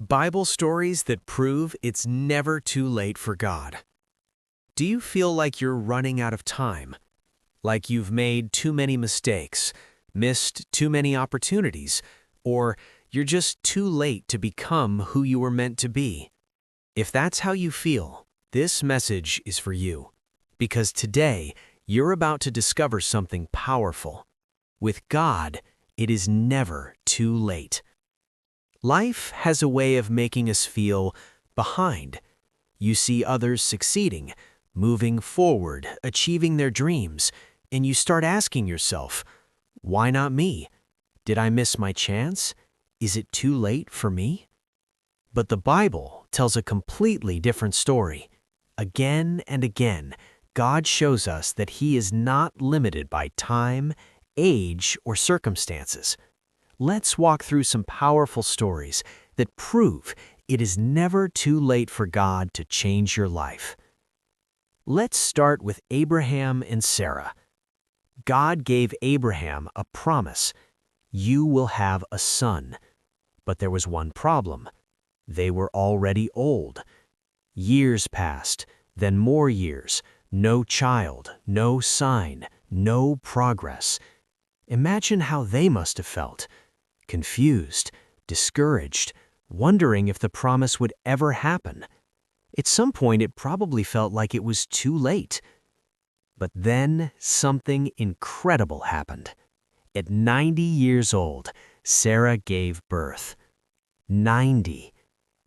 Bible stories that prove it's never too late for God. Do you feel like you're running out of time? Like you've made too many mistakes, missed too many opportunities, or you're just too late to become who you were meant to be? If that's how you feel, this message is for you. Because today, you're about to discover something powerful. With God, it is never too late. Life has a way of making us feel behind. You see others succeeding, moving forward, achieving their dreams, and you start asking yourself, why not me? Did I miss my chance? Is it too late for me? But the Bible tells a completely different story. Again and again, God shows us that He is not limited by time, age, or circumstances. Let's walk through some powerful stories that prove it is never too late for God to change your life. Let's start with Abraham and Sarah. God gave Abraham a promise. You will have a son. But there was one problem. They were already old. Years passed, then more years. No child, no sign, no progress. Imagine how they must have felt. Confused, discouraged, wondering if the promise would ever happen. At some point, it probably felt like it was too late. But then something incredible happened. At 90 years old, Sarah gave birth. 90.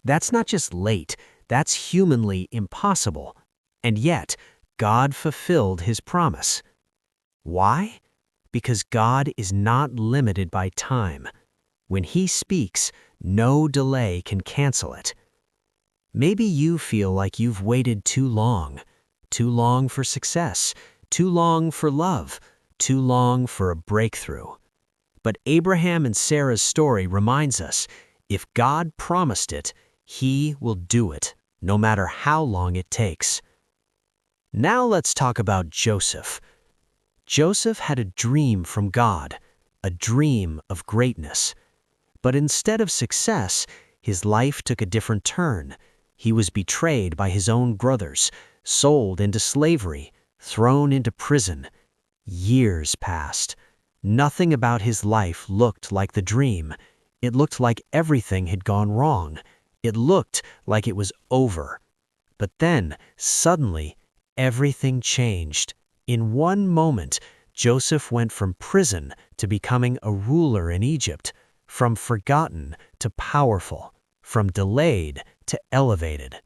That's not just late, that's humanly impossible. And yet, God fulfilled His promise. Why? Because God is not limited by time. When He speaks, no delay can cancel it. Maybe you feel like you've waited too long for success, too long for love, too long for a breakthrough. But Abraham and Sarah's story reminds us, if God promised it, He will do it, no matter how long it takes. Now let's talk about Joseph. Joseph had a dream from God, a dream of greatness. But instead of success, his life took a different turn. He was betrayed by his own brothers, sold into slavery, thrown into prison. Years passed. Nothing about his life looked like the dream. It looked like everything had gone wrong. It looked like it was over. But then, suddenly, everything changed. In one moment, Joseph went from prison to becoming a ruler in Egypt, from forgotten to powerful, from delayed to elevated.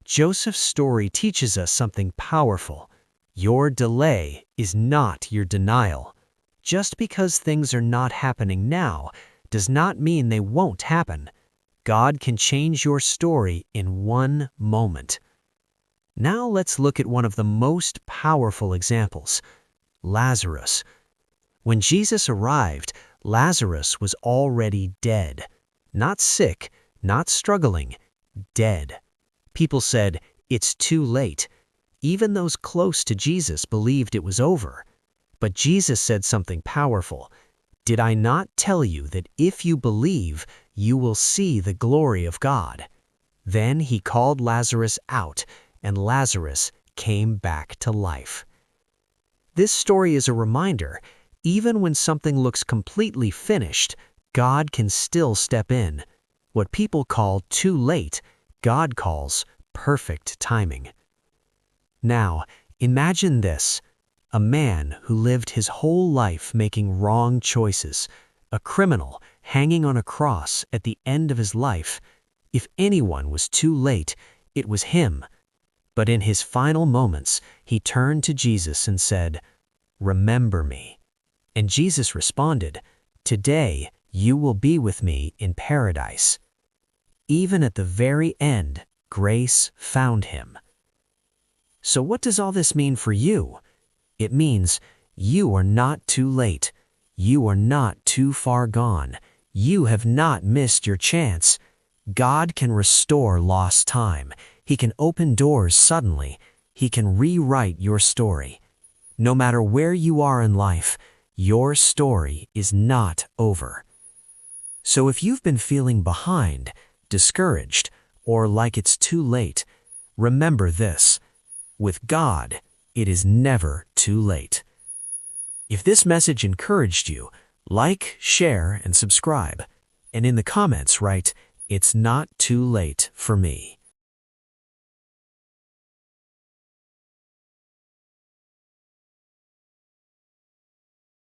Joseph's story teaches us something powerful. Your delay is not your denial. Just because things are not happening now does not mean they won't happen. God can change your story in one moment. Now let's look at one of the most powerful examples, Lazarus. When Jesus arrived, Lazarus was already dead. Not sick, not struggling, dead. People said, it's too late. Even those close to Jesus believed it was over. But Jesus said something powerful. Did I not tell you that if you believe, you will see the glory of God? Then He called Lazarus out, and Lazarus came back to life. This story is a reminder, even when something looks completely finished, God can still step in. What people call too late, God calls perfect timing. Now, imagine this. A man who lived his whole life making wrong choices, a criminal hanging on a cross at the end of his life. If anyone was too late, it was him. But in his final moments, he turned to Jesus and said, "Remember me." And Jesus responded, "Today you will be with me in paradise." Even at the very end, grace found him. So what does all this mean for you? It means you are not too late. You are not too far gone. You have not missed your chance. God can restore lost time. He can open doors suddenly. He can rewrite your story. No matter where you are in life, your story is not over. So if you've been feeling behind, discouraged, or like it's too late, remember this: with God, it is never too late. If this message encouraged you, like, share, and subscribe. And in the comments write, "It's not too late for me."